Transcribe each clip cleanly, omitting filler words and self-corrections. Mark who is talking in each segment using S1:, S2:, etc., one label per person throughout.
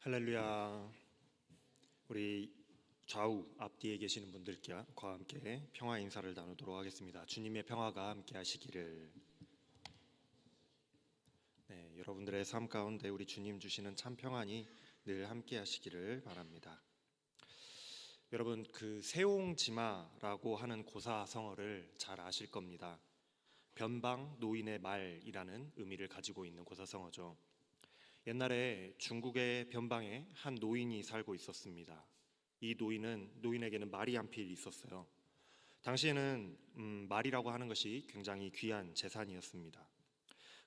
S1: 할렐루야. 우리 좌우 앞뒤에 계시는 분들과 함께 평화 인사를 나누도록 하겠습니다. 주님의 평화가 함께 하시기를. 네, 여러분들의 삶 가운데 우리 주님 주시는 참 평안이 늘 함께 하시기를 바랍니다. 여러분, 그 세옹지마라고 하는 고사성어를 잘 아실 겁니다. 변방 노인의 말이라는 의미를 가지고 있는 고사성어죠. 옛날에 중국의 변방에 한 노인이 살고 있었습니다. 이 노인에게는 말이 한 필 있었어요. 당시에는 말이라고 하는 것이 굉장히 귀한 재산이었습니다.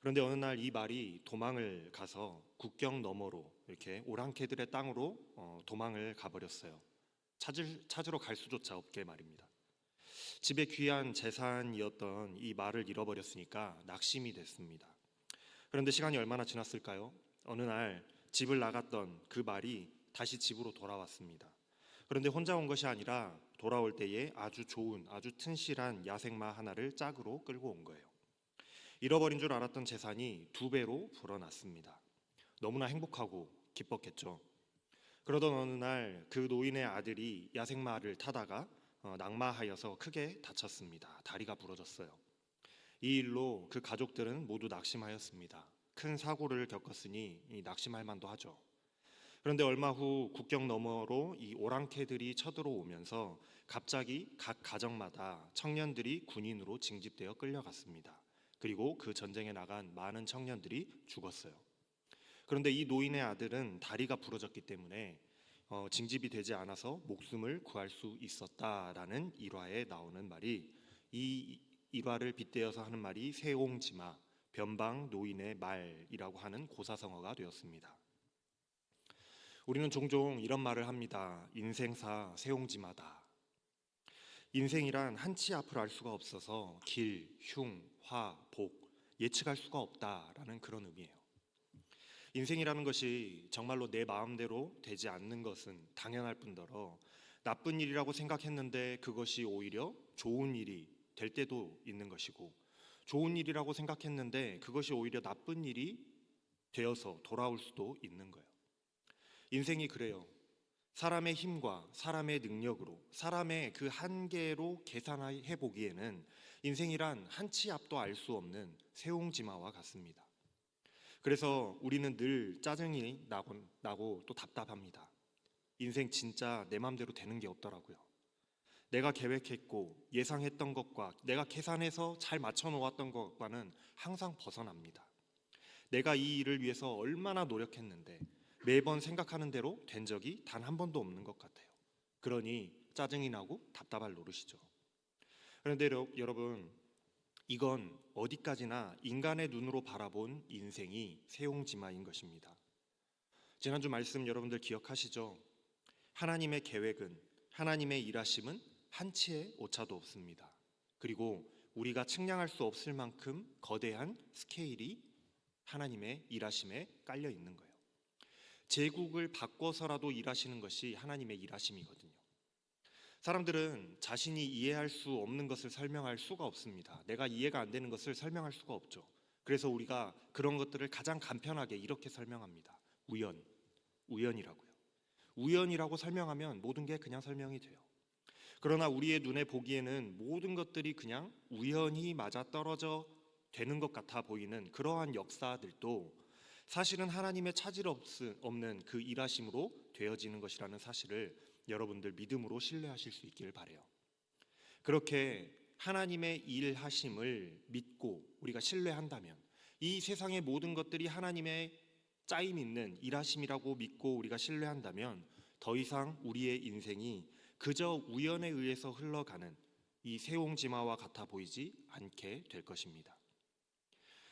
S1: 그런데 어느 날 이 말이 도망을 가서 국경 너머로 이렇게 오랑캐들의 땅으로 도망을 가버렸어요. 찾으러 갈 수조차 없게 말입니다. 집에 귀한 재산이었던 이 말을 잃어버렸으니까 낙심이 됐습니다. 그런데 시간이 얼마나 지났을까요? 어느 날 집을 나갔던 그 말이 다시 집으로 돌아왔습니다. 그런데 혼자 온 것이 아니라 돌아올 때에 아주 좋은, 아주 튼실한 야생마 하나를 짝으로 끌고 온 거예요. 잃어버린 줄 알았던 재산이 2배로 불어났습니다. 너무나 행복하고 기뻤겠죠. 그러던 어느 날 그 노인의 아들이 야생마를 타다가 낙마하여서 크게 다쳤습니다. 다리가 부러졌어요. 이 일로 그 가족들은 모두 낙심하였습니다. 큰 사고를 겪었으니 낙심할 만도 하죠. 그런데 얼마 후 국경 너머로 이 오랑캐들이 쳐들어오면서 갑자기 각 가정마다 청년들이 군인으로 징집되어 끌려갔습니다. 그리고 그 전쟁에 나간 많은 청년들이 죽었어요. 그런데 이 노인의 아들은 다리가 부러졌기 때문에 징집이 되지 않아서 목숨을 구할 수 있었다라는 일화에 나오는 말이, 이 일화를 빗대어서 하는 말이 세옹지마, 변방 노인의 말이라고 하는 고사성어가 되었습니다. 우리는 종종 이런 말을 합니다. 인생사 세옹지마다. 인생이란 한치 앞을 알 수가 없어서 길, 흉, 화, 복 예측할 수가 없다라는 그런 의미예요. 인생이라는 것이 정말로 내 마음대로 되지 않는 것은 당연할 뿐더러 나쁜 일이라고 생각했는데 그것이 오히려 좋은 일이 될 때도 있는 것이고, 좋은 일이라고 생각했는데 그것이 오히려 나쁜 일이 되어서 돌아올 수도 있는 거예요. 인생이 그래요. 사람의 힘과 사람의 능력으로, 사람의 그 한계로 계산해 보기에는 인생이란 한치 앞도 알 수 없는 세옹지마와 같습니다. 그래서 우리는 늘 짜증이 나고 또 답답합니다. 인생 진짜 내 마음대로 되는 게 없더라고요. 내가 계획했고 예상했던 것과 내가 계산해서 잘 맞춰 놓았던 것과는 항상 벗어납니다. 내가 이 일을 위해서 얼마나 노력했는데 매번 생각하는 대로 된 적이 단 한 번도 없는 것 같아요. 그러니 짜증이 나고 답답할 노릇이죠. 그런데 여러분, 이건 어디까지나 인간의 눈으로 바라본 인생이 세옹지마인 것입니다. 지난주 말씀 여러분들 기억하시죠? 하나님의 계획은, 하나님의 일하심은 한치의 오차도 없습니다. 그리고 우리가 측량할 수 없을 만큼 거대한 스케일이 하나님의 일하심에 깔려 있는 거예요. 제국을 바꿔서라도 일하시는 것이 하나님의 일하심이거든요. 사람들은 자신이 이해할 수 없는 것을 설명할 수가 없습니다. 내가 이해가 안 되는 것을 설명할 수가 없죠. 그래서 우리가 그런 것들을 가장 간편하게 이렇게 설명합니다. 우연이라고요. 우연이라고 설명하면 모든 게 그냥 설명이 돼요. 그러나 우리의 눈에 보기에는 모든 것들이 그냥 우연히 맞아떨어져 되는 것 같아 보이는 그러한 역사들도 사실은 하나님의 차질 없는 그 일하심으로 되어지는 것이라는 사실을 여러분들 믿음으로 신뢰하실 수 있기를 바라요. 그렇게 하나님의 일하심을 믿고 우리가 신뢰한다면, 이 세상의 모든 것들이 하나님의 짜임 있는 일하심이라고 믿고 우리가 신뢰한다면 더 이상 우리의 인생이 그저 우연에 의해서 흘러가는 이 세옹지마와 같아 보이지 않게 될 것입니다.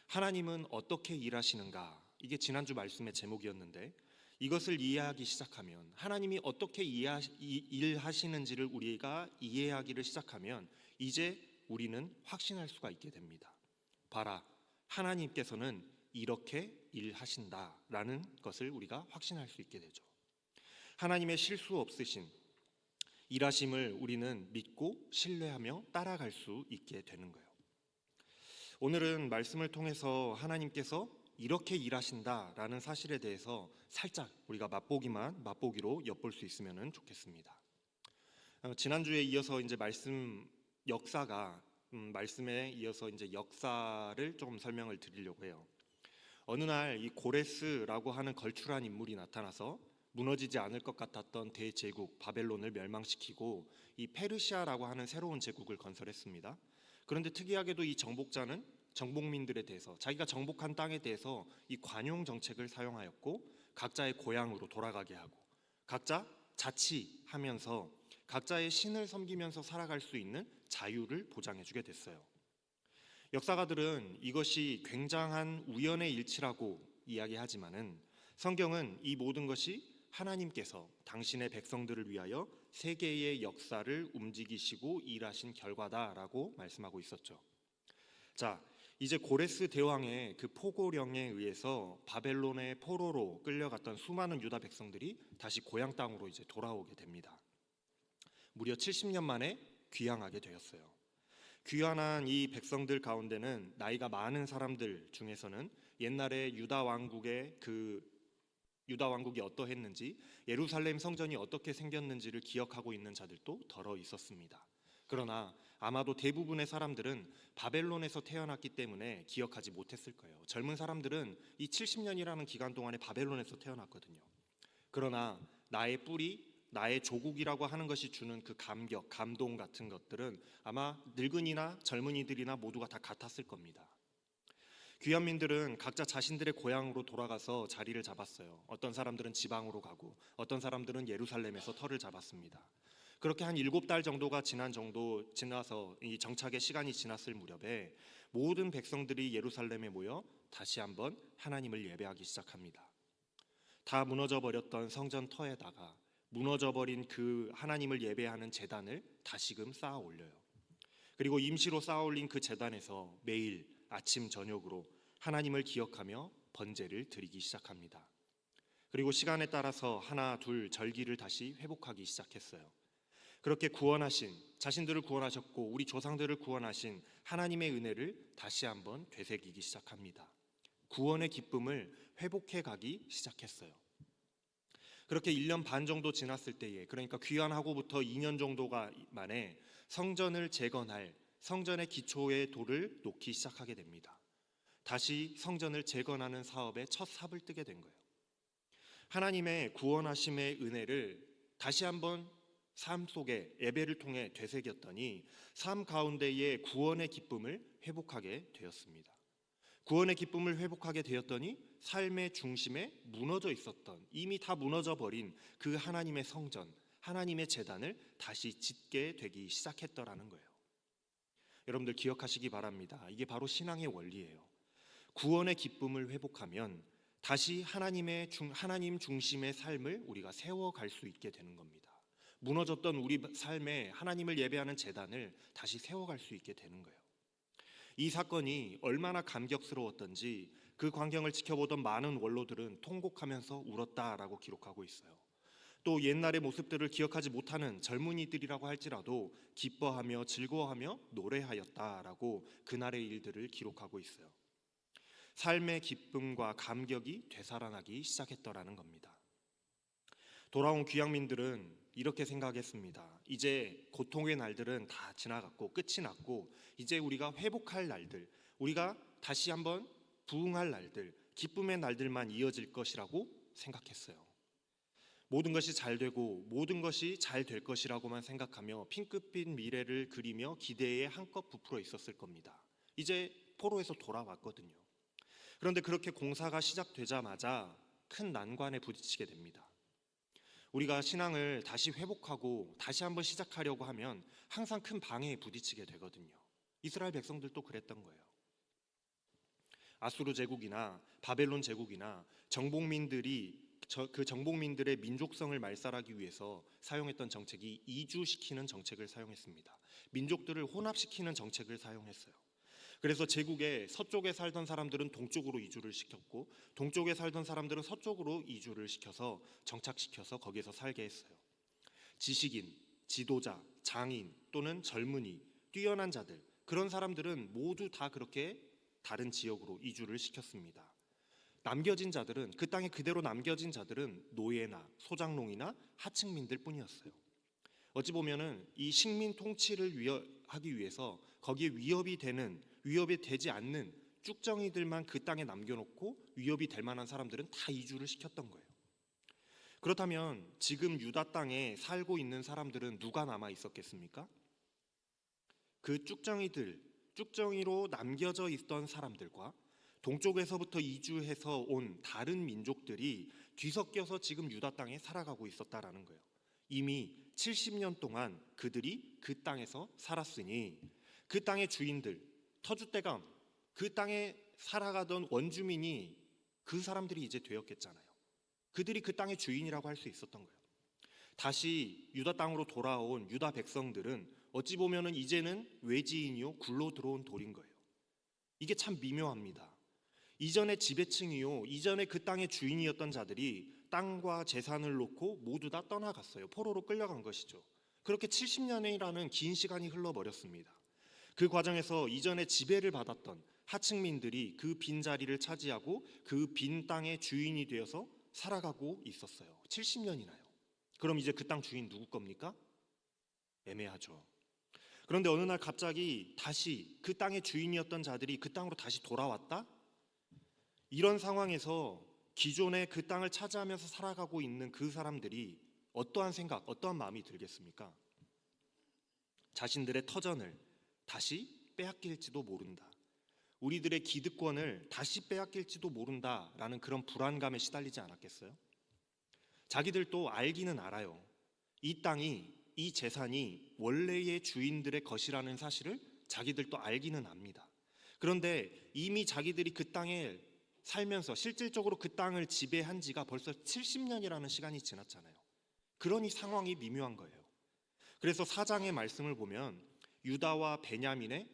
S1: 하나님은 어떻게 일하시는가? 이게 지난주 말씀의 제목이었는데, 이것을 이해하기 시작하면, 하나님이 어떻게 일하시는지를 우리가 이해하기를 시작하면 이제 우리는 확신할 수가 있게 됩니다. 봐라, 하나님께서는 이렇게 일하신다라는 것을 우리가 확신할 수 있게 되죠. 하나님의 실수 없으신 일하심을 우리는 믿고 신뢰하며 따라갈 수 있게 되는 거예요. 오늘은 말씀을 통해서 하나님께서 이렇게 일하신다라는 사실에 대해서 살짝 우리가 맛보기로 엿볼 수 있으면 좋겠습니다. 지난주에 이어서 이제 말씀에 이어서 이제 역사를 조금 설명을 드리려고 해요. 어느 날 이 고레스라고 하는 걸출한 인물이 나타나서 무너지지 않을 것 같았던 대제국 바벨론을 멸망시키고 이 페르시아라고 하는 새로운 제국을 건설했습니다. 그런데 특이하게도 이 정복자는 정복민들에 대해서, 자기가 정복한 땅에 대해서 이 관용 정책을 사용하였고, 각자의 고향으로 돌아가게 하고, 각자 자치하면서 각자의 신을 섬기면서 살아갈 수 있는 자유를 보장해주게 됐어요. 역사가들은 이것이 굉장한 우연의 일치라고 이야기하지만은, 성경은 이 모든 것이 하나님께서 당신의 백성들을 위하여 세계의 역사를 움직이시고 일하신 결과다라고 말씀하고 있었죠. 자, 이제 고레스 대왕의 그 포고령에 의해서 바벨론의 포로로 끌려갔던 수많은 유다 백성들이 다시 고향 땅으로 이제 돌아오게 됩니다. 무려 70년 만에 귀향하게 되었어요. 귀환한 이 백성들 가운데는 나이가 많은 사람들 중에서는 옛날에 유다 왕국이 어떠했는지, 예루살렘 성전이 어떻게 생겼는지를 기억하고 있는 자들도 덜어 있었습니다. 그러나 아마도 대부분의 사람들은 바벨론에서 태어났기 때문에 기억하지 못했을 거예요. 젊은 사람들은 이 70년이라는 기간 동안에 바벨론에서 태어났거든요. 그러나 나의 뿌리, 나의 조국이라고 하는 것이 주는 그 감격, 감동 같은 것들은 아마 늙은이나 젊은이들이나 모두가 다 같았을 겁니다. 귀환민들은 각자 자신들의 고향으로 돌아가서 자리를 잡았어요. 어떤 사람들은 지방으로 가고, 어떤 사람들은 예루살렘에서 터를 잡았습니다. 그렇게 한 7달 정도가 지나서 이 정착의 시간이 지났을 무렵에 모든 백성들이 예루살렘에 모여 다시 한번 하나님을 예배하기 시작합니다. 다 무너져 버렸던 성전 터에다가 무너져 버린 그 하나님을 예배하는 제단을 다시금 쌓아 올려요. 그리고 임시로 쌓아 올린 그 제단에서 매일 아침 저녁으로 하나님을 기억하며 번제를 드리기 시작합니다. 그리고 시간에 따라서 하나 둘 절기를 다시 회복하기 시작했어요. 그렇게 자신들을 구원하셨고 우리 조상들을 구원하신 하나님의 은혜를 다시 한번 되새기기 시작합니다. 구원의 기쁨을 회복해 가기 시작했어요. 그렇게 1년 반 정도 지났을 때에, 그러니까 귀환하고부터 2년 정도가 만에 성전을 재건할, 성전의 기초의 돌을 놓기 시작하게 됩니다. 다시 성전을 재건하는 사업에 첫 삽을 뜨게 된 거예요. 하나님의 구원하심의 은혜를 다시 한번 삶 속에 예배를 통해 되새겼더니 삶 가운데의 구원의 기쁨을 회복하게 되었습니다. 구원의 기쁨을 회복하게 되었더니 삶의 중심에 무너져 있었던, 이미 다 무너져 버린 그 하나님의 성전, 하나님의 제단을 다시 짓게 되기 시작했더라는 거예요. 여러분들 기억하시기 바랍니다. 이게 바로 신앙의 원리예요. 구원의 기쁨을 회복하면 다시 하나님 중심의 삶을 우리가 세워갈 수 있게 되는 겁니다. 무너졌던 우리 삶에 하나님을 예배하는 제단을 다시 세워갈 수 있게 되는 거예요. 이 사건이 얼마나 감격스러웠던지 그 광경을 지켜보던 많은 원로들은 통곡하면서 울었다라고 기록하고 있어요. 또 옛날의 모습들을 기억하지 못하는 젊은이들이라고 할지라도 기뻐하며 즐거워하며 노래하였다라고 그날의 일들을 기록하고 있어요. 삶의 기쁨과 감격이 되살아나기 시작했더라는 겁니다. 돌아온 귀향민들은 이렇게 생각했습니다. 이제 고통의 날들은 다 지나갔고 끝이 났고 이제 우리가 회복할 날들, 우리가 다시 한번 부흥할 날들, 기쁨의 날들만 이어질 것이라고 생각했어요. 모든 것이 잘 되고 모든 것이 잘 될 것이라고만 생각하며 핑크빛 미래를 그리며 기대에 한껏 부풀어 있었을 겁니다. 이제 포로에서 돌아왔거든요. 그런데 그렇게 공사가 시작되자마자 큰 난관에 부딪히게 됩니다. 우리가 신앙을 다시 회복하고 다시 한번 시작하려고 하면 항상 큰 방해에 부딪히게 되거든요. 이스라엘 백성들도 그랬던 거예요. 아수르 제국이나 바벨론 제국이나 그 정복민들의 민족성을 말살하기 위해서 사용했던 정책이 이주시키는 정책을 사용했습니다. 민족들을 혼합시키는 정책을 사용했어요. 그래서 제국의 서쪽에 살던 사람들은 동쪽으로 이주를 시켰고 동쪽에 살던 사람들은 서쪽으로 이주를 시켜서 정착시켜서 거기서 살게 했어요. 지식인, 지도자, 장인 또는 젊은이, 뛰어난 자들, 그런 사람들은 모두 다 그렇게 다른 지역으로 이주를 시켰습니다. 남겨진 자들은, 그 땅에 그대로 남겨진 자들은 노예나 소장농이나 하층민들 뿐이었어요. 어찌 보면은 이 식민 통치를 하기 위해서 거기에 위협이 되지 않는 쭉정이들만 그 땅에 남겨놓고 위협이 될 만한 사람들은 다 이주를 시켰던 거예요. 그렇다면 지금 유다 땅에 살고 있는 사람들은 누가 남아 있었겠습니까? 그 쭉정이로 남겨져 있던 사람들과 동쪽에서부터 이주해서 온 다른 민족들이 뒤섞여서 지금 유다 땅에 살아가고 있었다라는 거예요. 이미 70년 동안 그들이 그 땅에서 살았으니 그 땅의 주인들, 터줏대감, 그 땅에 살아가던 원주민이 그 사람들이 이제 되었겠잖아요. 그들이 그 땅의 주인이라고 할 수 있었던 거예요. 다시 유다 땅으로 돌아온 유다 백성들은 어찌 보면은 이제는 외지인이요 굴로 들어온 돌인 거예요. 이게 참 미묘합니다. 이전의 지배층이요, 이전에 그 땅의 주인이었던 자들이 땅과 재산을 놓고 모두 다 떠나갔어요. 포로로 끌려간 것이죠. 그렇게 70년이라는 긴 시간이 흘러버렸습니다. 그 과정에서 이전에 지배를 받았던 하층민들이 그 빈자리를 차지하고 그 빈 땅의 주인이 되어서 살아가고 있었어요. 70년이나요. 그럼 이제 그 땅 주인 누구 겁니까? 애매하죠. 그런데 어느 날 갑자기 다시 그 땅의 주인이었던 자들이 그 땅으로 다시 돌아왔다? 이런 상황에서 기존에 그 땅을 차지하면서 살아가고 있는 그 사람들이 어떠한 생각, 어떠한 마음이 들겠습니까? 자신들의 터전을 다시 빼앗길지도 모른다. 우리들의 기득권을 다시 빼앗길지도 모른다라는 그런 불안감에 시달리지 않았겠어요? 자기들도 알기는 알아요. 이 땅이, 이 재산이 원래의 주인들의 것이라는 사실을 자기들도 알기는 압니다. 그런데 이미 자기들이 그 땅에 살면서 실질적으로 그 땅을 지배한 지가 벌써 70년이라는 시간이 지났잖아요. 그러니 상황이 미묘한 거예요. 그래서 4장의 말씀을 보면 유다와 베냐민의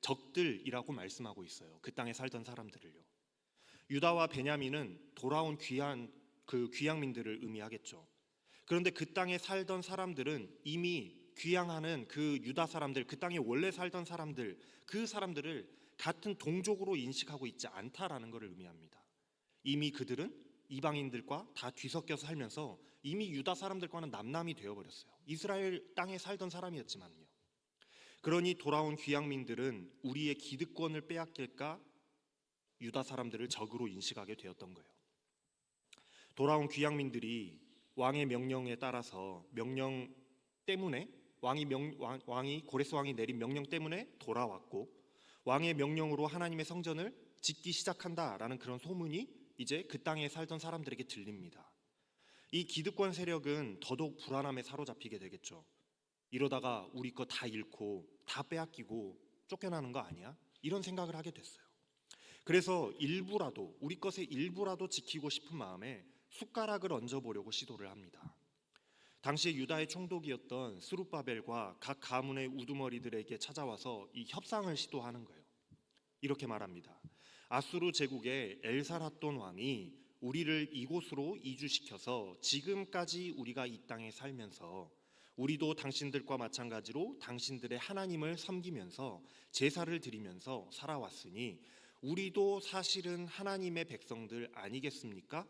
S1: 적들이라고 말씀하고 있어요. 그 땅에 살던 사람들을요. 유다와 베냐민은 돌아온 귀향민들을 의미하겠죠. 그런데 그 땅에 살던 사람들은 이미 귀향하는 그 유다 사람들, 그 땅에 원래 살던 사람들, 그 사람들을 같은 동족으로 인식하고 있지 않다라는 것을 의미합니다. 이미 그들은 이방인들과 다 뒤섞여서 살면서 이미 유다 사람들과는 남남이 되어버렸어요. 이스라엘 땅에 살던 사람이었지만요. 그러니 돌아온 귀향민들은 우리의 기득권을 빼앗길까 유다 사람들을 적으로 인식하게 되었던 거예요. 돌아온 귀향민들이 왕의 명령에 따라서 명령 때문에 고레스 왕이 내린 명령 때문에 돌아왔고 왕의 명령으로 하나님의 성전을 짓기 시작한다라는 그런 소문이 이제 그 땅에 살던 사람들에게 들립니다. 이 기득권 세력은 더더욱 불안함에 사로잡히게 되겠죠. 이러다가 우리 거 다 잃고 다 빼앗기고 쫓겨나는 거 아니야? 이런 생각을 하게 됐어요. 그래서 우리 것의 일부라도 지키고 싶은 마음에 숟가락을 얹어보려고 시도를 합니다. 당시에 유다의 총독이었던 스룹바벨과 각 가문의 우두머리들에게 찾아와서 이 협상을 시도하는 거예요. 이렇게 말합니다. 아수르 제국의 엘사라돈 왕이 우리를 이곳으로 이주시켜서 지금까지 우리가 이 땅에 살면서 우리도 당신들과 마찬가지로 당신들의 하나님을 섬기면서 제사를 드리면서 살아왔으니 우리도 사실은 하나님의 백성들 아니겠습니까?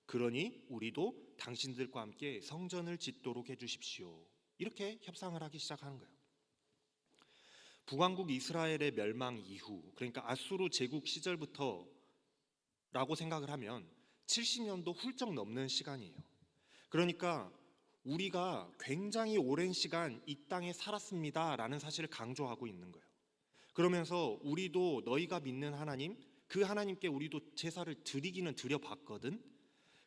S1: 그러니 우리도 당신들과 함께 성전을 짓도록 해주십시오. 이렇게 협상을 하기 시작하는 거예요. 북왕국 이스라엘의 멸망 이후, 그러니까 아수르 제국 시절부터라고 생각을 하면 70년도 훌쩍 넘는 시간이에요. 그러니까 우리가 굉장히 오랜 시간 이 땅에 살았습니다라는 사실을 강조하고 있는 거예요. 그러면서 우리도 너희가 믿는 하나님, 그 하나님께 우리도 제사를 드리기는 드려봤거든.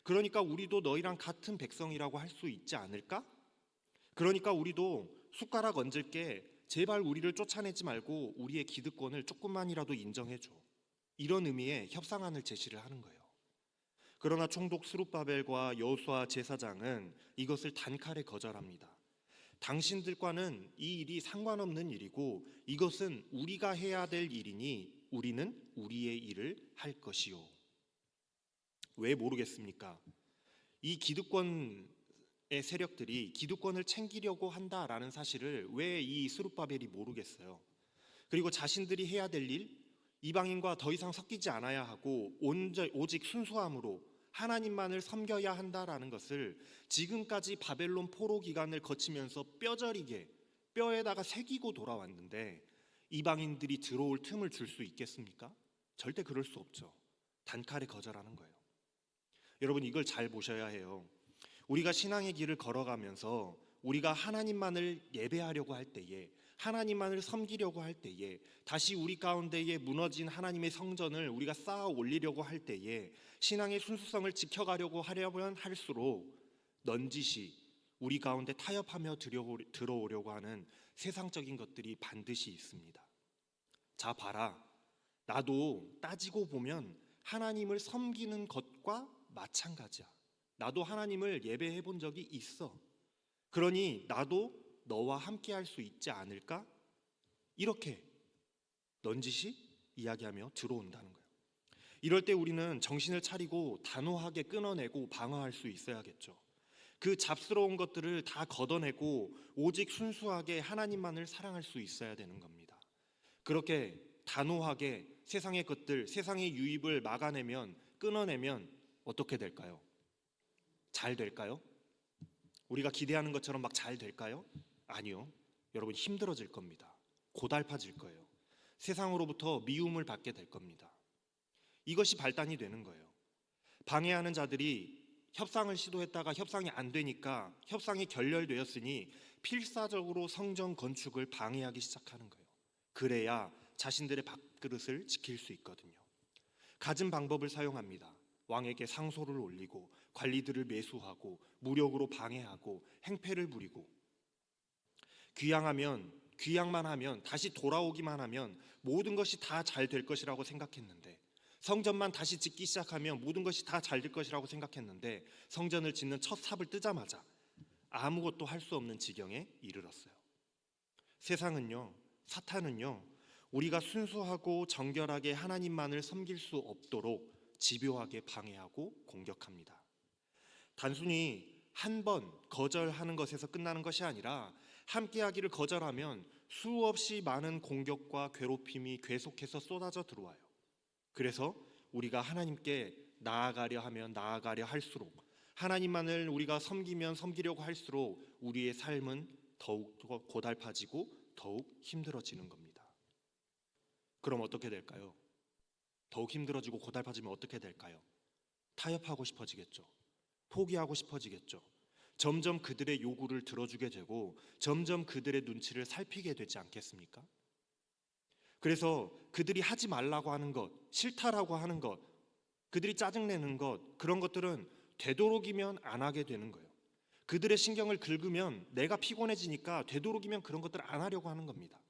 S1: 그러니까 우리도 너희랑 같은 백성이라고 할 수 있지 않을까? 그러니까 우리도 숟가락 얹을게. 제발 우리를 쫓아내지 말고 우리의 기득권을 조금만이라도 인정해줘. 이런 의미의 협상안을 제시를 하는 거예요. 그러나 총독 스룹바벨과 여호수아 제사장은 이것을 단칼에 거절합니다. 당신들과는 이 일이 상관없는 일이고 이것은 우리가 해야 될 일이니 우리는 우리의 일을 할 것이요. 왜 모르겠습니까? 이 기득권의 세력들이 기득권을 챙기려고 한다라는 사실을 왜 이 스룹바벨이 모르겠어요? 그리고 자신들이 해야 될 일, 이방인과 더 이상 섞이지 않아야 하고 오직 순수함으로 하나님만을 섬겨야 한다라는 것을 지금까지 바벨론 포로 기간을 거치면서 뼈저리게 뼈에다가 새기고 돌아왔는데 이방인들이 들어올 틈을 줄 수 있겠습니까? 절대 그럴 수 없죠. 단칼에 거절하는 거예요. 여러분, 이걸 잘 보셔야 해요. 우리가 신앙의 길을 걸어가면서 우리가 하나님만을 예배하려고 할 때에, 하나님만을 섬기려고 할 때에, 다시 우리 가운데에 무너진 하나님의 성전을 우리가 쌓아 올리려고 할 때에 신앙의 순수성을 지켜가려고 하려면 할수록 넌지시 우리 가운데 타협하며 들어오려고 하는 세상적인 것들이 반드시 있습니다. 자, 봐라. 나도 따지고 보면 하나님을 섬기는 것과 마찬가지야. 나도 하나님을 예배해 본 적이 있어. 그러니 나도 너와 함께 할 수 있지 않을까? 이렇게 넌지시 이야기하며 들어온다는 거예요. 이럴 때 우리는 정신을 차리고 단호하게 끊어내고 방어할 수 있어야겠죠. 그 잡스러운 것들을 다 걷어내고 오직 순수하게 하나님만을 사랑할 수 있어야 되는 겁니다. 그렇게 단호하게 세상의 것들, 세상의 유입을 막아내면, 끊어내면 어떻게 될까요? 잘 될까요? 우리가 기대하는 것처럼 막 잘 될까요? 아니요. 여러분, 힘들어질 겁니다. 고달파질 거예요. 세상으로부터 미움을 받게 될 겁니다. 이것이 발단이 되는 거예요. 방해하는 자들이 협상을 시도했다가 협상이 안 되니까 협상이 결렬되었으니 필사적으로 성전 건축을 방해하기 시작하는 거예요. 그래야 자신들의 밥그릇을 지킬 수 있거든요. 갖은 방법을 사용합니다. 왕에게 상소를 올리고 관리들을 매수하고 무력으로 방해하고 행패를 부리고, 귀향만 하면, 다시 돌아오기만 하면 모든 것이 다 잘 될 것이라고 생각했는데, 성전만 다시 짓기 시작하면 모든 것이 다 잘 될 것이라고 생각했는데 성전을 짓는 첫 삽을 뜨자마자 아무것도 할 수 없는 지경에 이르렀어요. 세상은요, 사탄은요, 우리가 순수하고 정결하게 하나님만을 섬길 수 없도록 집요하게 방해하고 공격합니다. 단순히 한 번 거절하는 것에서 끝나는 것이 아니라 함께하기를 거절하면 수없이 많은 공격과 괴롭힘이 계속해서 쏟아져 들어와요. 그래서 우리가 하나님께 나아가려 하면 나아가려 할수록, 하나님만을 우리가 섬기면 섬기려고 할수록 우리의 삶은 더욱 고달파지고 더욱 힘들어지는 겁니다. 그럼 어떻게 될까요? 더욱 힘들어지고 고달파지면 어떻게 될까요? 타협하고 싶어지겠죠. 포기하고 싶어지겠죠. 점점 그들의 요구를 들어주게 되고 점점 그들의 눈치를 살피게 되지 않겠습니까? 그래서 그들이 하지 말라고 하는 것, 싫다라고 하는 것, 그들이 짜증내는 것, 그런 것들은 되도록이면 안 하게 되는 거예요. 그들의 신경을 긁으면 내가 피곤해지니까 되도록이면 그런 것들을 안 하려고 하는 겁니다.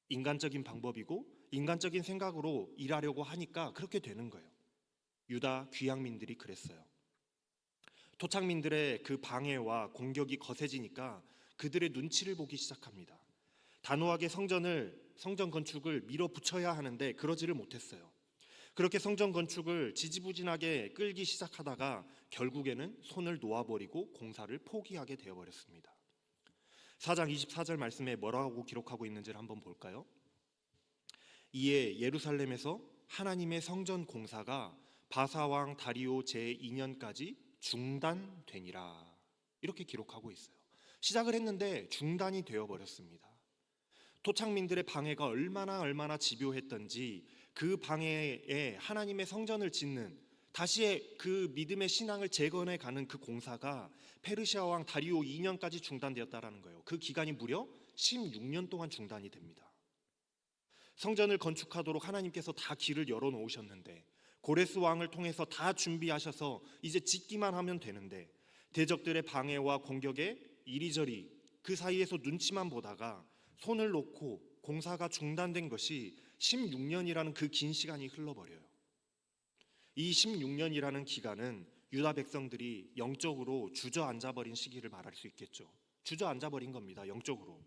S1: 인간적인 방법이고 인간적인 생각으로 일하려고 하니까 그렇게 되는 거예요. 유다 귀향민들이 그랬어요. 토착민들의 그 방해와 공격이 거세지니까 그들의 눈치를 보기 시작합니다. 단호하게 성전 건축을 밀어붙여야 하는데 그러지를 못했어요. 그렇게 성전 건축을 지지부진하게 끌기 시작하다가 결국에는 손을 놓아버리고 공사를 포기하게 되어버렸습니다. 4장 24절 말씀에 뭐라고 기록하고 있는지를 한번 볼까요? 이에 예루살렘에서 하나님의 성전 공사가 바사왕 다리오 제2년까지 중단되니라, 이렇게 기록하고 있어요. 시작을 했는데 중단이 되어버렸습니다. 토착민들의 방해가 얼마나 집요했던지 그 방해에 하나님의 성전을 짓는, 다시의 그 믿음의 신앙을 재건해가는 그 공사가 페르시아 왕 다리오 2년까지 중단되었다라는 거예요. 그 기간이 무려 16년 동안 중단이 됩니다. 성전을 건축하도록 하나님께서 다 길을 열어놓으셨는데, 고레스 왕을 통해서 다 준비하셔서 이제 짓기만 하면 되는데, 대적들의 방해와 공격에 이리저리 그 사이에서 눈치만 보다가 손을 놓고 공사가 중단된 것이 16년이라는 그 긴 시간이 흘러버려요. 이 16년이라는 기간은 유다 백성들이 영적으로 주저앉아버린 시기를 말할 수 있겠죠. 주저앉아버린 겁니다. 영적으로.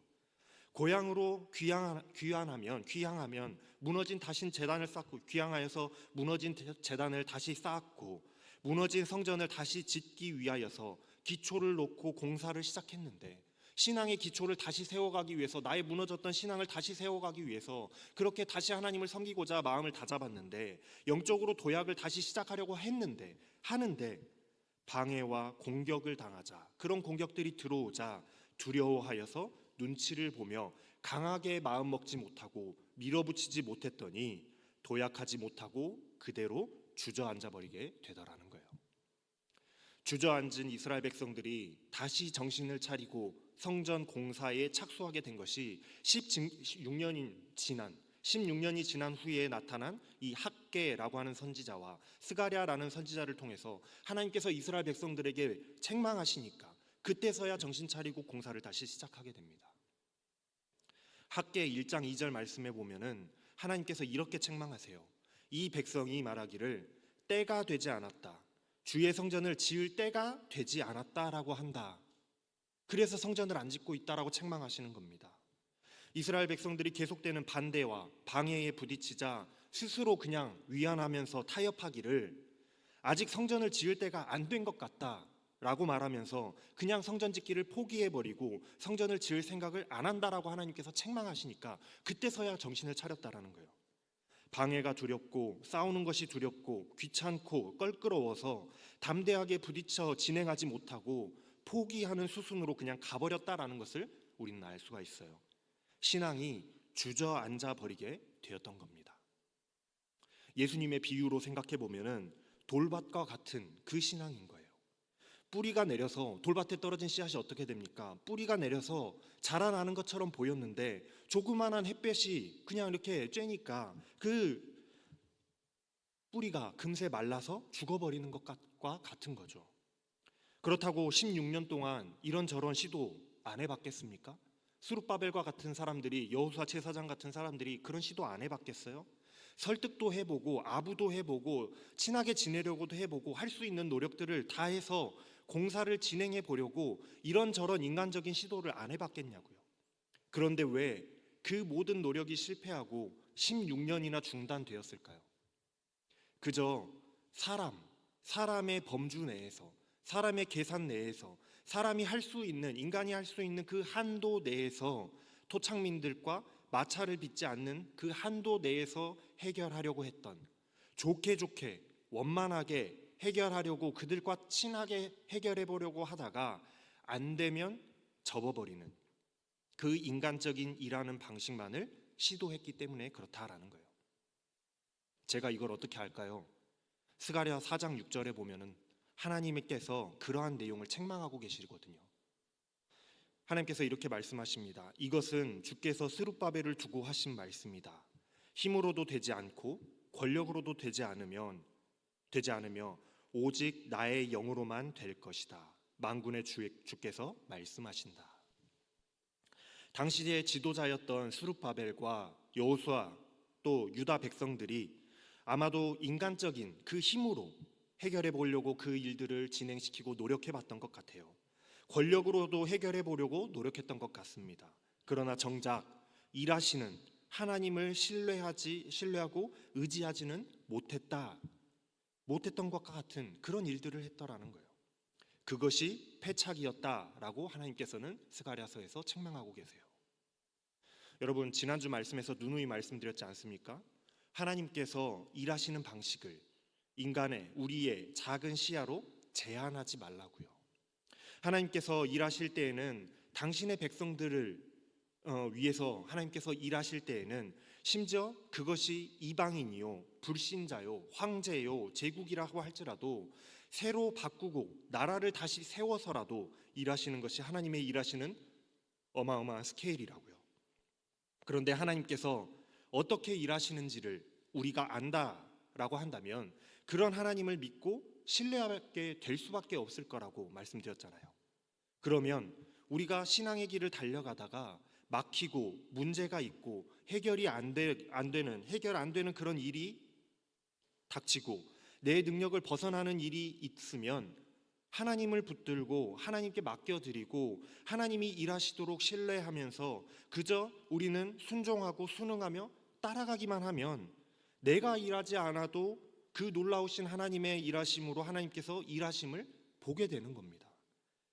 S1: 고향으로 귀향하면 무너진 다신 제단을 쌓고, 귀향하여서 무너진 제단을 다시 쌓았고 무너진 성전을 다시 짓기 위하여서 기초를 놓고 공사를 시작했는데 신앙의 기초를 다시 세워가기 위해서, 나의 무너졌던 신앙을 다시 세워가기 위해서 그렇게 다시 하나님을 섬기고자 마음을 다잡았는데, 영적으로 도약을 다시 시작하려고 하는데 방해와 공격을 당하자, 그런 공격들이 들어오자 두려워하여서 눈치를 보며 강하게 마음 먹지 못하고 밀어붙이지 못했더니 도약하지 못하고 그대로 주저앉아 버리게 되더라는 거예요. 주저앉은 이스라엘 백성들이 다시 정신을 차리고 성전 공사에 착수하게 된 것이 16년이 지난 후에 나타난 이 학개라고 하는 선지자와 스가랴라는 선지자를 통해서 하나님께서 이스라엘 백성들에게 책망하시니까 그때서야 정신 차리고 공사를 다시 시작하게 됩니다. 학개 1장 2절 말씀에 보면은 하나님께서 이렇게 책망하세요. 이 백성이 말하기를 때가 되지 않았다, 주의 성전을 지을 때가 되지 않았다라고 한다. 그래서 성전을 안 짓고 있다라고 책망하시는 겁니다. 이스라엘 백성들이 계속되는 반대와 방해에 부딪히자 스스로 그냥 위안하면서 타협하기를 아직 성전을 지을 때가 안 된 것 같다라고 말하면서 그냥 성전 짓기를 포기해버리고 성전을 지을 생각을 안 한다라고 하나님께서 책망하시니까 그때서야 정신을 차렸다라는 거예요. 방해가 두렵고 싸우는 것이 두렵고 귀찮고 껄끄러워서 담대하게 부딪혀 진행하지 못하고 포기하는 수순으로 그냥 가버렸다라는 것을 우리는 알 수가 있어요. 신앙이 주저앉아 버리게 되었던 겁니다. 예수님의 비유로 생각해 보면은 돌밭과 같은 그 신앙인 거예요. 뿌리가 내려서 돌밭에 떨어진 씨앗이 어떻게 됩니까? 뿌리가 내려서 자라나는 것처럼 보였는데 조그만한 햇볕이 그냥 이렇게 쬐니까 그 뿌리가 금세 말라서 죽어버리는 것과 같은 거죠. 그렇다고 16년 동안 이런저런 시도 안 해봤겠습니까? 스룹바벨과 같은 사람들이, 여호수아 제사장 같은 사람들이 그런 시도 안 해봤겠어요? 설득도 해보고 아부도 해보고 친하게 지내려고도 해보고 할 수 있는 노력들을 다 해서 공사를 진행해 보려고 이런저런 인간적인 시도를 안 해봤겠냐고요. 그런데 왜 그 모든 노력이 실패하고 16년이나 중단되었을까요? 그저 사람의 범주 내에서, 사람의 계산 내에서, 사람이 할 수 있는, 인간이 할 수 있는 그 한도 내에서, 토착민들과 마찰을 빚지 않는 그 한도 내에서 해결하려고 했던, 좋게 원만하게 해결하려고 그들과 친하게 해결해 보려고 하다가 안 되면 접어버리는 그 인간적인 일하는 방식만을 시도했기 때문에 그렇다라는 거예요. 제가 이걸 어떻게 할까요? 스가랴 4장 6절에 보면은 하나님께서 그러한 내용을 책망하고 계시거든요. 하나님께서 이렇게 말씀하십니다. 이것은 주께서 스룹바벨을 두고 하신 말씀이다. 힘으로도 되지 않고 권력으로도 되지 않으며 오직 나의 영으로만 될 것이다. 만군의 주께서 말씀하신다. 당시의 지도자였던 스룹바벨과 여호수아 또 유다 백성들이 아마도 인간적인 그 힘으로 해결해 보려고 그 일들을 진행시키고 노력해 봤던 것 같아요. 권력으로도 해결해 보려고 노력했던 것 같습니다. 그러나 정작 일하시는 하나님을 신뢰하고 의지하지는 못했던 것과 같은 그런 일들을 했더라는 거예요. 그것이 패착이었다라고 하나님께서는 스가랴서에서 책망하고 계세요. 여러분, 지난주 말씀에서 누누이 말씀드렸지 않습니까? 하나님께서 일하시는 방식을 우리의 작은 시야로 제한하지 말라고요. 하나님께서 일하실 때에는 당신의 백성들을 위해서 하나님께서 일하실 때에는 심지어 그것이 이방인이요, 불신자요, 황제요, 제국이라고 할지라도 새로 바꾸고 나라를 다시 세워서라도 일하시는 것이 하나님의 일하시는 어마어마한 스케일이라고요. 그런데 하나님께서 어떻게 일하시는지를 우리가 안다라고 한다면 그런 하나님을 믿고 신뢰하게 될 수밖에 없을 거라고 말씀드렸잖아요. 그러면 우리가 신앙의 길을 달려가다가 막히고 문제가 있고 해결 안 되는 그런 일이 닥치고 내 능력을 벗어나는 일이 있으면 하나님을 붙들고 하나님께 맡겨드리고 하나님이 일하시도록 신뢰하면서 그저 우리는 순종하고 순응하며 따라가기만 하면 내가 일하지 않아도 그 놀라우신 하나님의 일하심으로 하나님께서 일하심을 보게 되는 겁니다.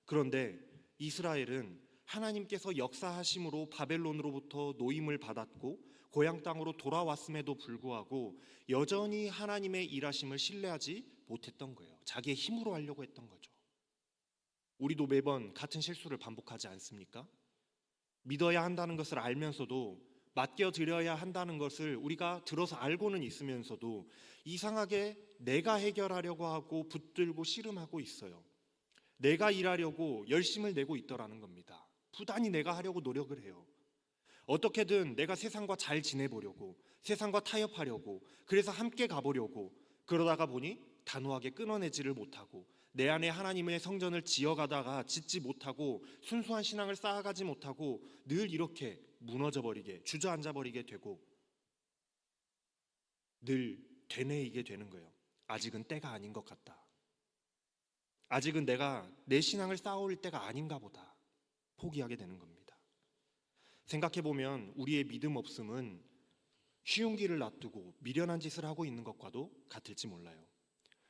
S1: 그런데 이스라엘은 하나님께서 역사하심으로 바벨론으로부터 노임을 받았고 고향 땅으로 돌아왔음에도 불구하고 여전히 하나님의 일하심을 신뢰하지 못했던 거예요. 자기의 힘으로 하려고 했던 거죠. 우리도 매번 같은 실수를 반복하지 않습니까? 믿어야 한다는 것을 알면서도, 맡겨드려야 한다는 것을 우리가 들어서 알고는 있으면서도 이상하게 내가 해결하려고 하고 붙들고 씨름하고 있어요. 내가 일하려고 열심을 내고 있더라는 겁니다. 부단히 내가 하려고 노력을 해요. 어떻게든 내가 세상과 잘 지내보려고, 세상과 타협하려고, 그래서 함께 가보려고, 그러다가 보니 단호하게 끊어내지를 못하고 내 안에 하나님의 성전을 지어가다가 짓지 못하고 순수한 신앙을 쌓아가지 못하고 늘 이렇게 무너져버리게, 주저앉아버리게 되고 늘 되뇌이게 되는 거예요. 아직은 때가 아닌 것 같다. 아직은 내가 내 신앙을 쌓아올 때가 아닌가 보다. 포기하게 되는 겁니다. 생각해보면 우리의 믿음 없음은 쉬운 길을 놔두고 미련한 짓을 하고 있는 것과도 같을지 몰라요.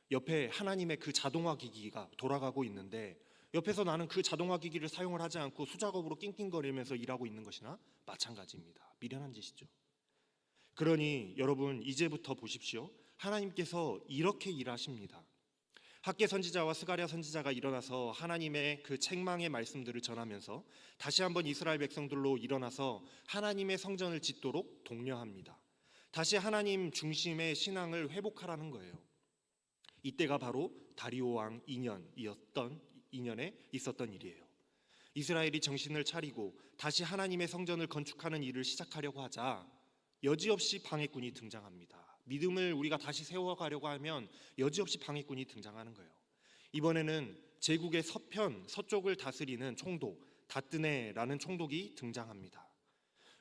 S1: 옆에 하나님의 그 자동화 기기가 돌아가고 있는데 옆에서 나는 그 자동화 기기를 사용을 하지 않고 수작업으로 낑낑거리면서 일하고 있는 것이나 마찬가지입니다. 미련한 짓이죠. 그러니 여러분, 이제부터 보십시오. 하나님께서 이렇게 일하십니다. 학개 선지자와 스가랴 선지자가 일어나서 하나님의 그 책망의 말씀들을 전하면서 다시 한번 이스라엘 백성들로 일어나서 하나님의 성전을 짓도록 독려합니다. 다시 하나님 중심의 신앙을 회복하라는 거예요. 이때가 바로 다리오 왕 2년에 있었던 일이에요. 이스라엘이 정신을 차리고 다시 하나님의 성전을 건축하는 일을 시작하려고 하자 여지없이 방해꾼이 등장합니다. 믿음을 우리가 다시 세워가려고 하면 여지없이 방해꾼이 등장하는 거예요. 이번에는 제국의 서쪽을 다스리는 총독 다뜨네라는 총독이 등장합니다.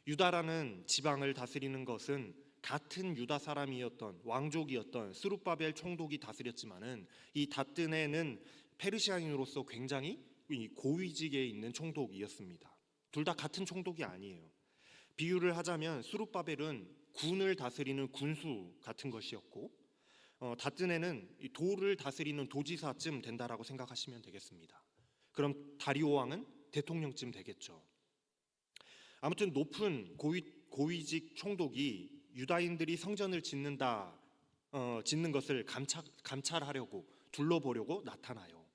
S1: 유다라는 지방을 다스리는 것은 같은 유다 사람이었던 왕족이었던 스룹바벨 총독이 다스렸지만은 이 다뜨네는 페르시아인으로서 굉장히 고위직에 있는 총독이었습니다. 둘 다 같은 총독이 아니에요. 비유를 하자면 스룹바벨은 군을 다스리는 군수 같은 것이었고 다뜨네는 돌을 다스리는 도지사쯤 된다라고 생각하시면 되겠습니다. 그럼 다리오 왕은 대통령쯤 되겠죠. 아무튼 높은 고위직 총독이 유다인들이 성전을 짓는 것을 감찰하려고 둘러보려고 나타나요.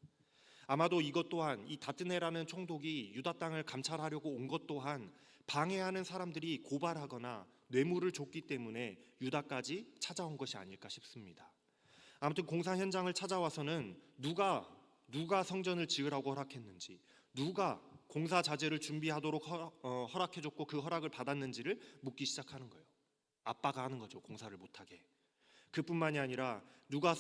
S1: 아마도 이것 또한 이 다뜨네라는 총독이 유다 땅을 감찰하려고 온 것 또한 방해하는 사람들이 고발하거나 뇌물을 줬기 때문에 유다까지 찾아온 것이 아닐까 싶습니다. 아무튼 공사 현장을 찾아와서는 누가 성전을 지으라고 허락했는지, 누가 공사 자재를 준비하도록 허락해줬고 그 허락을 받았는지를 묻기 시작하는 거예요. 아빠가 하는 거죠, 공사를 못하게. 그뿐만이 아니라 누가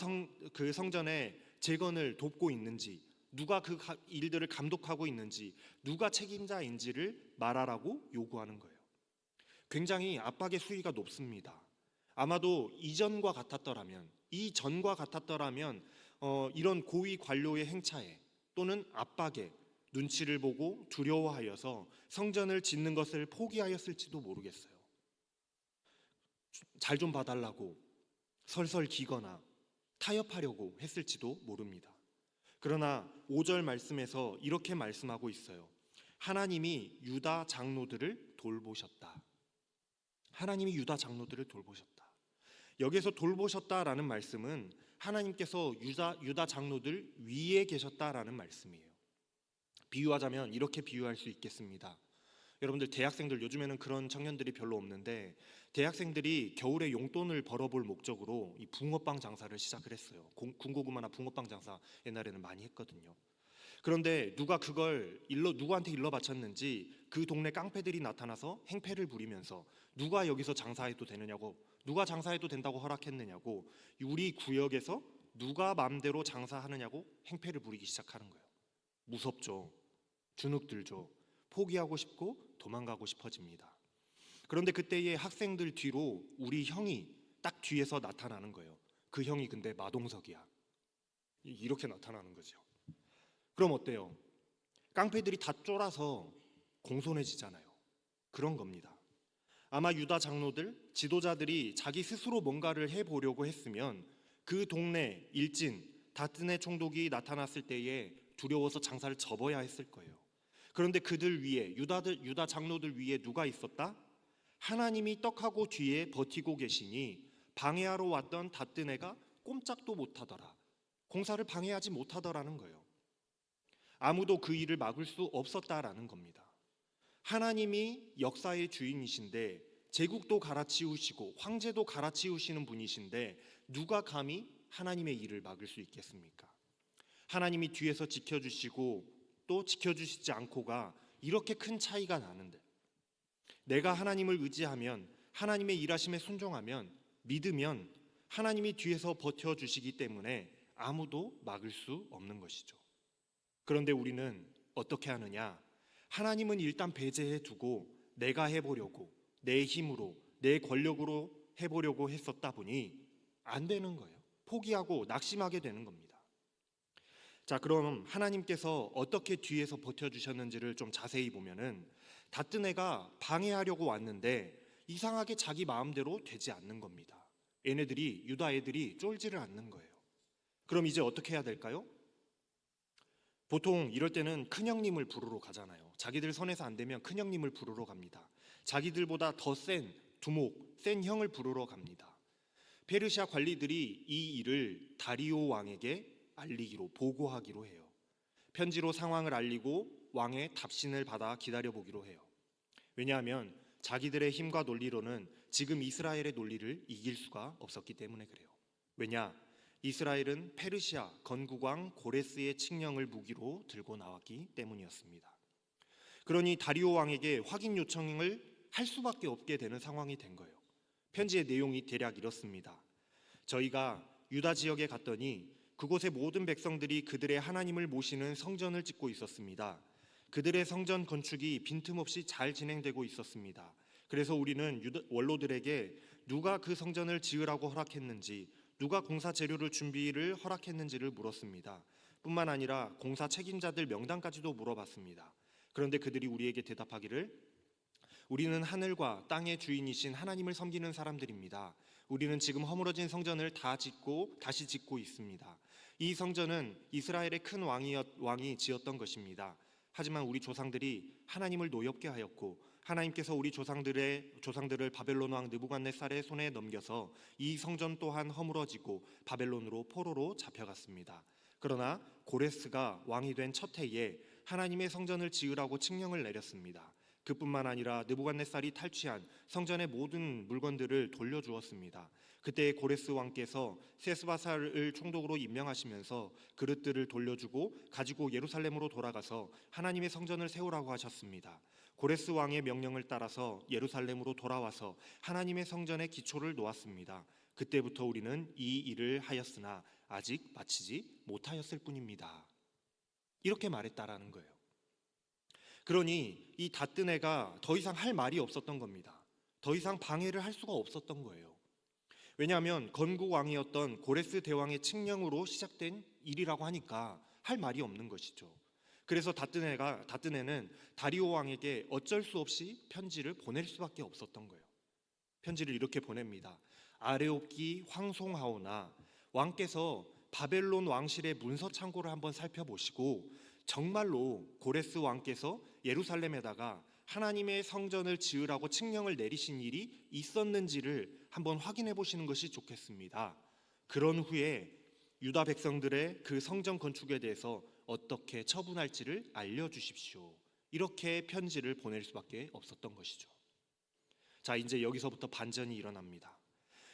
S1: 그 성전의 재건을 돕고 있는지, 누가 그 일들을 감독하고 있는지, 누가 책임자인지를 말하라고 요구하는 거예요. 굉장히 압박의 수위가 높습니다. 아마도 이전과 같았더라면 이런 고위 관료의 행차에 또는 압박에 눈치를 보고 두려워하여서 성전을 짓는 것을 포기하였을지도 모르겠어요. 잘 좀 봐달라고 설설 기거나 타협하려고 했을지도 모릅니다. 그러나 5절 말씀에서 이렇게 말씀하고 있어요. 하나님이 유다 장로들을 돌보셨다. 하나님이 유다 장로들을 돌보셨다. 여기서 돌보셨다라는 말씀은 하나님께서 유다 장로들 위에 계셨다라는 말씀이에요. 비유하자면 이렇게 비유할 수 있겠습니다. 여러분들 대학생들, 요즘에는 그런 청년들이 별로 없는데 대학생들이 겨울에 용돈을 벌어볼 목적으로 이 붕어빵 장사를 시작을 했어요. 군고구마나 붕어빵 장사 옛날에는 많이 했거든요. 그런데 누가 그걸 누구한테 일러 바쳤는지 그 동네 깡패들이 나타나서 행패를 부리면서 누가 여기서 장사해도 되느냐고, 누가 장사해도 된다고 허락했느냐고, 우리 구역에서 누가 마음대로 장사하느냐고 행패를 부리기 시작하는 거예요. 무섭죠. 주눅들죠. 포기하고 싶고 도망가고 싶어집니다. 그런데 그때의 학생들 뒤로 우리 형이 딱 뒤에서 나타나는 거예요. 그 형이 근데 마동석이야. 이렇게 나타나는 거죠. 그럼 어때요? 깡패들이 다 쫄아서 공손해지잖아요. 그런 겁니다. 아마 유다 장로들, 지도자들이 자기 스스로 뭔가를 해보려고 했으면 그 동네 일진 다뜨네 총독이 나타났을 때에 두려워서 장사를 접어야 했을 거예요. 그런데 그들 위에 유다 장로들 위에 누가 있었다? 하나님이 떡하고 뒤에 버티고 계시니 방해하러 왔던 닷든 애가 꼼짝도 못하더라. 공사를 방해하지 못하더라는 거예요. 아무도 그 일을 막을 수 없었다라는 겁니다. 하나님이 역사의 주인이신데 제국도 갈아치우시고 황제도 갈아치우시는 분이신데 누가 감히 하나님의 일을 막을 수 있겠습니까? 하나님이 뒤에서 지켜주시고 또 지켜주시지 않고가 이렇게 큰 차이가 나는데, 내가 하나님을 의지하면, 하나님의 일하심에 순종하면, 믿으면 하나님이 뒤에서 버텨주시기 때문에 아무도 막을 수 없는 것이죠. 그런데 우리는 어떻게 하느냐? 하나님은 일단 배제해 두고 내가 해보려고, 내 힘으로, 내 권력으로 해보려고 했었다 보니 안 되는 거예요. 포기하고 낙심하게 되는 겁니다. 자, 그럼 하나님께서 어떻게 뒤에서 버텨주셨는지를 좀 자세히 보면은, 닷든 애가 방해하려고 왔는데 이상하게 자기 마음대로 되지 않는 겁니다. 얘네들이, 유다 애들이 쫄지를 않는 거예요. 그럼 이제 어떻게 해야 될까요? 보통 이럴 때는 큰형님을 부르러 가잖아요. 자기들 선에서 안 되면 큰형님을 부르러 갑니다. 자기들보다 더 센 두목, 센 형을 부르러 갑니다. 페르시아 관리들이 이 일을 다리오 왕에게 알리기로, 보고하기로 해요. 편지로 상황을 알리고 왕의 답신을 받아 기다려보기로 해요. 왜냐하면 자기들의 힘과 논리로는 지금 이스라엘의 논리를 이길 수가 없었기 때문에 그래요. 왜냐? 이스라엘은 페르시아 건국왕 고레스의 칙령을 무기로 들고 나왔기 때문이었습니다. 그러니 다리오 왕에게 확인 요청을 할 수밖에 없게 되는 상황이 된 거예요. 편지의 내용이 대략 이렇습니다. 저희가 유다 지역에 갔더니 그곳의 모든 백성들이 그들의 하나님을 모시는 성전을 짓고 있었습니다. 그들의 성전 건축이 빈틈없이 잘 진행되고 있었습니다. 그래서 우리는 원로들에게 누가 그 성전을 지으라고 허락했는지, 누가 공사 재료를 준비를 허락했는지를 물었습니다. 뿐만 아니라 공사 책임자들 명단까지도 물어봤습니다. 그런데 그들이 우리에게 대답하기를, 우리는 하늘과 땅의 주인이신 하나님을 섬기는 사람들입니다. 우리는 지금 허물어진 성전을 다시 짓고 있습니다. 이 성전은 이스라엘의 큰 왕이 지었던 것입니다. 하지만 우리 조상들이 하나님을 노엽게 하였고 하나님께서 우리 조상들을 바벨론 왕 느부갓네살의 손에 넘겨서 이 성전 또한 허물어지고 바벨론으로 포로로 잡혀갔습니다. 그러나 고레스가 왕이 된 첫 해에 하나님의 성전을 지으라고 칙령을 내렸습니다. 그뿐만 아니라 느부갓네살이 탈취한 성전의 모든 물건들을 돌려주었습니다. 그때 고레스 왕께서 세스바살을 총독으로 임명하시면서 그릇들을 돌려주고 가지고 예루살렘으로 돌아가서 하나님의 성전을 세우라고 하셨습니다. 고레스 왕의 명령을 따라서 예루살렘으로 돌아와서 하나님의 성전의 기초를 놓았습니다. 그때부터 우리는 이 일을 하였으나 아직 마치지 못하였을 뿐입니다. 이렇게 말했다라는 거예요. 그러니 이 닷든 애가 더 이상 할 말이 없었던 겁니다. 더 이상 방해를 할 수가 없었던 거예요. 왜냐하면 건국왕이었던 고레스 대왕의 칙령으로 시작된 일이라고 하니까 할 말이 없는 것이죠. 그래서 닷든 애는 다리오 왕에게 어쩔 수 없이 편지를 보낼 수밖에 없었던 거예요. 편지를 이렇게 보냅니다. 아레옵기 황송하오나, 왕께서 바벨론 왕실의 문서 창고를 한번 살펴보시고 정말로 고레스 왕께서 예루살렘에다가 하나님의 성전을 지으라고 칙령을 내리신 일이 있었는지를 한번 확인해 보시는 것이 좋겠습니다. 그런 후에 유다 백성들의 그 성전 건축에 대해서 어떻게 처분할지를 알려주십시오. 이렇게 편지를 보낼 수밖에 없었던 것이죠. 자, 이제 여기서부터 반전이 일어납니다.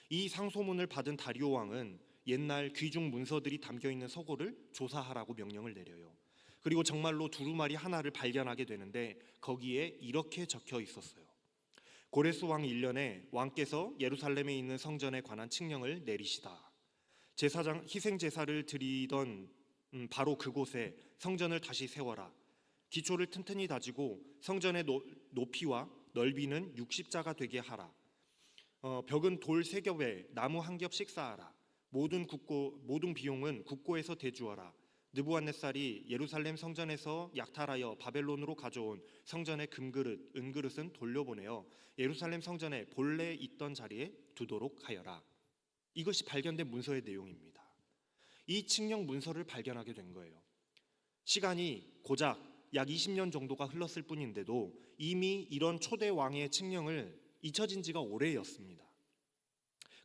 S1: 이 상소문을 받은 다리오 왕은 옛날 귀중 문서들이 담겨있는 서고를 조사하라고 명령을 내려요. 그리고 정말로 두루마리 하나를 발견하게 되는데 거기에 이렇게 적혀 있었어요. 고레스 왕 1년에 왕께서 예루살렘에 있는 성전에 관한 칙령을 내리시다. 희생 제사를 드리던 바로 그곳에 성전을 다시 세워라. 기초를 튼튼히 다지고 성전의 높이와 넓이는 60자가 되게 하라. 벽은 돌 3겹에 나무 1겹씩 쌓아라. 모든 비용은 국고에서 대주어라. 느부갓네살이 예루살렘 성전에서 약탈하여 바벨론으로 가져온 성전의 금그릇, 은그릇은 돌려보내어 예루살렘 성전에 본래 있던 자리에 두도록 하여라. 이것이 발견된 문서의 내용입니다. 이 칙령 문서를 발견하게 된 거예요. 시간이 고작 약 20년 정도가 흘렀을 뿐인데도 이미 이런 초대 왕의 칙령을 잊혀진 지가 오래였습니다.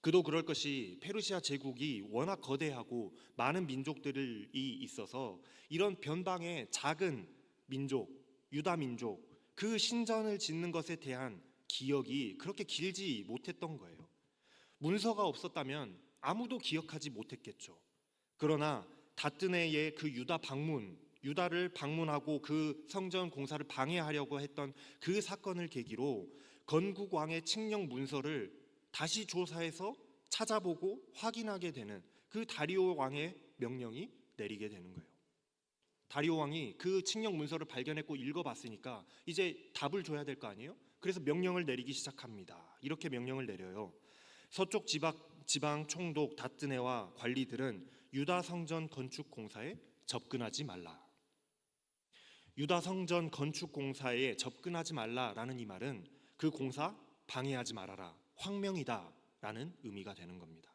S1: 그도 그럴 것이 페르시아 제국이 워낙 거대하고 많은 민족들이 있어서 이런 변방의 작은 민족, 유다 민족, 그 신전을 짓는 것에 대한 기억이 그렇게 길지 못했던 거예요. 문서가 없었다면 아무도 기억하지 못했겠죠. 그러나 다뜨네의 그 유다를 방문하고 그 성전 공사를 방해하려고 했던 그 사건을 계기로 건국 왕의 칙령 문서를 다시 조사해서 찾아보고 확인하게 되는 그 다리오 왕의 명령이 내리게 되는 거예요. 다리오 왕이 그 칙령 문서를 발견했고 읽어봤으니까 이제 답을 줘야 될 거 아니에요? 그래서 명령을 내리기 시작합니다. 이렇게 명령을 내려요. 서쪽 지방 총독 다뜨네와 관리들은 유다 성전 건축 공사에 접근하지 말라. 유다 성전 건축 공사에 접근하지 말라라는 이 말은 그 공사 방해하지 말아라, 황명이다라는 의미가 되는 겁니다.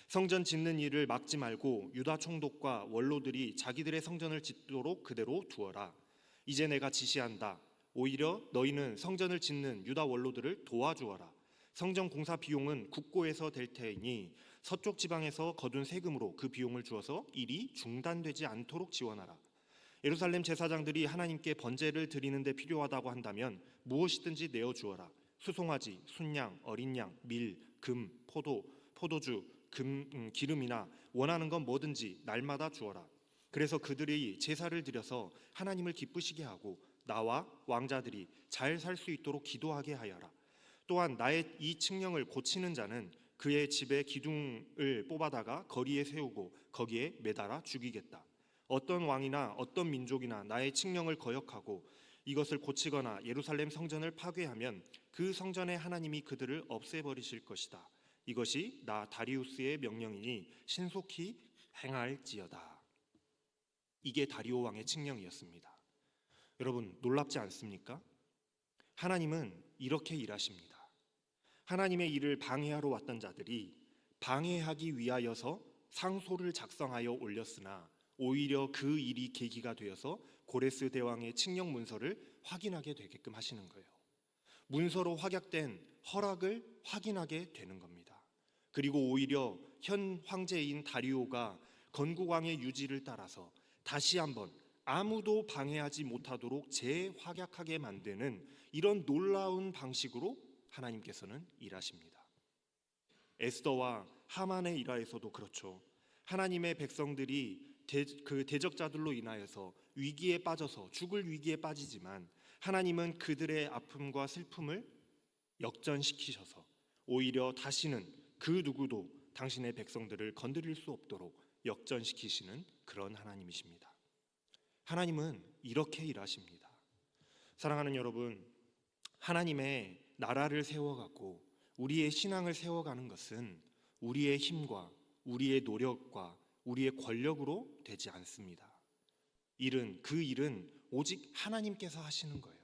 S1: 성전 짓는 일을 막지 말고 유다 총독과 원로들이 자기들의 성전을 짓도록 그대로 두어라. 이제 내가 지시한다. 오히려 너희는 성전을 짓는 유다 원로들을 도와주어라. 성전 공사 비용은 국고에서 될 테이니 서쪽 지방에서 거둔 세금으로 그 비용을 주어서 일이 중단되지 않도록 지원하라. 예루살렘 제사장들이 하나님께 번제를 드리는 데 필요하다고 한다면 무엇이든지 내어주어라. 수송아지, 순양, 어린 양, 밀, 금, 포도주, 기름이나 원하는 건 뭐든지 날마다 주어라. 그래서 그들이 제사를 드려서 하나님을 기쁘시게 하고 나와 왕자들이 잘 살 수 있도록 기도하게 하여라. 또한 나의 이 칙령을 고치는 자는 그의 집에 기둥을 뽑아다가 거리에 세우고 거기에 매달아 죽이겠다. 어떤 왕이나 어떤 민족이나 나의 칙령을 거역하고 이것을 고치거나 예루살렘 성전을 파괴하면 그 성전의 하나님이 그들을 없애버리실 것이다. 이것이 나 다리우스의 명령이니 신속히 행할지어다. 이게 다리오 왕의 칙령이었습니다. 여러분 놀랍지 않습니까? 하나님은 이렇게 일하십니다. 하나님의 일을 방해하러 왔던 자들이 방해하기 위하여서 상소를 작성하여 올렸으나 오히려 그 일이 계기가 되어서 고레스 대왕의 칙령 문서를 확인하게 되게끔 하시는 거예요. 문서로 확약된 허락을 확인하게 되는 겁니다. 그리고 오히려 현 황제인 다리오가 건국왕의 유지를 따라서 다시 한번 아무도 방해하지 못하도록 재확약하게 만드는 이런 놀라운 방식으로 하나님께서는 일하십니다. 에스더와 하만의 일화에서도 그렇죠. 하나님의 백성들이 그 대적자들로 인하여서 위기에 빠져서 죽을 위기에 빠지지만 하나님은 그들의 아픔과 슬픔을 역전시키셔서 오히려 다시는 그 누구도 당신의 백성들을 건드릴 수 없도록 역전시키시는 그런 하나님이십니다. 하나님은 이렇게 일하십니다. 사랑하는 여러분, 하나님의 나라를 세워가고 우리의 신앙을 세워가는 것은 우리의 힘과 우리의 노력과 우리의 권력으로 되지 않습니다. 그 일은 오직 하나님께서 하시는 거예요.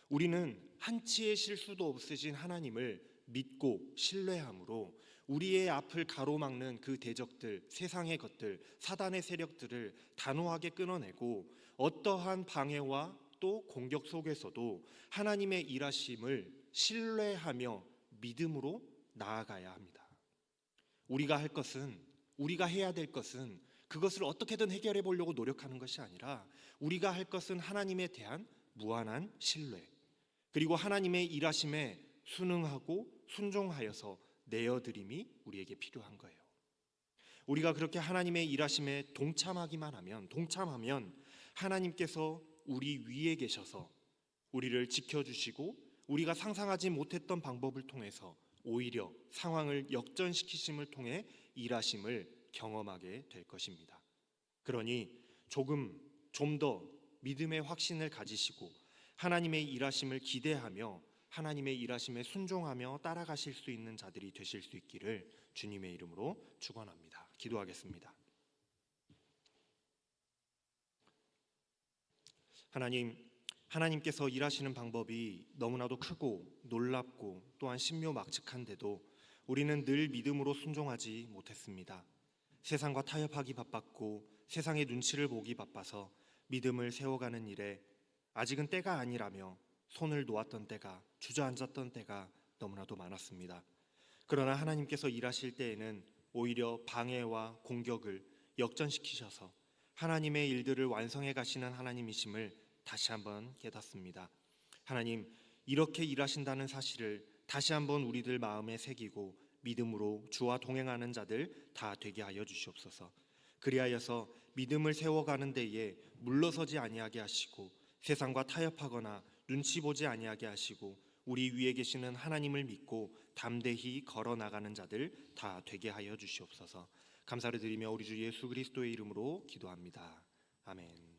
S1: 우리는 한치의 실수도 없으신 하나님을 믿고 신뢰함으로 우리의 앞을 가로막는 그 대적들, 세상의 것들, 사단의 세력들을 단호하게 끊어내고 어떠한 방해와 또 공격 속에서도 하나님의 일하심을 신뢰하며 믿음으로 나아가야 합니다. 우리가 해야 될 것은 그것을 어떻게든 해결해 보려고 노력하는 것이 아니라 우리가 할 것은 하나님에 대한 무한한 신뢰, 그리고 하나님의 일하심에 순응하고 순종하여서 내어드림이 우리에게 필요한 거예요. 우리가 그렇게 하나님의 일하심에 동참하면 하나님께서 우리 위에 계셔서 우리를 지켜주시고 우리가 상상하지 못했던 방법을 통해서 오히려 상황을 역전시키심을 통해 일하심을 경험하게 될 것입니다. 그러니 좀 더 믿음의 확신을 가지시고 하나님의 일하심을 기대하며 하나님의 일하심에 순종하며 따라가실 수 있는 자들이 되실 수 있기를 주님의 이름으로 축원합니다. 기도하겠습니다. 하나님께서 일하시는 방법이 너무나도 크고 놀랍고 또한 신묘막측한데도 우리는 늘 믿음으로 순종하지 못했습니다. 세상과 타협하기 바빴고 세상의 눈치를 보기 바빠서 믿음을 세워가는 일에 아직은 때가 아니라며 손을 놓았던 때가, 주저앉았던 때가 너무나도 많았습니다. 그러나 하나님께서 일하실 때에는 오히려 방해와 공격을 역전시키셔서 하나님의 일들을 완성해 가시는 하나님이심을 다시 한번 깨닫습니다. 하나님, 이렇게 일하신다는 사실을 다시 한번 우리들 마음에 새기고 믿음으로 주와 동행하는 자들 다 되게 하여 주시옵소서. 그리하여서 믿음을 세워가는 데에 물러서지 아니하게 하시고 세상과 타협하거나 눈치 보지 아니하게 하시고 우리 위에 계시는 하나님을 믿고 담대히 걸어 나가는 자들 다 되게 하여 주시옵소서. 감사를 드리며 우리 주 예수 그리스도의 이름으로 기도합니다. 아멘.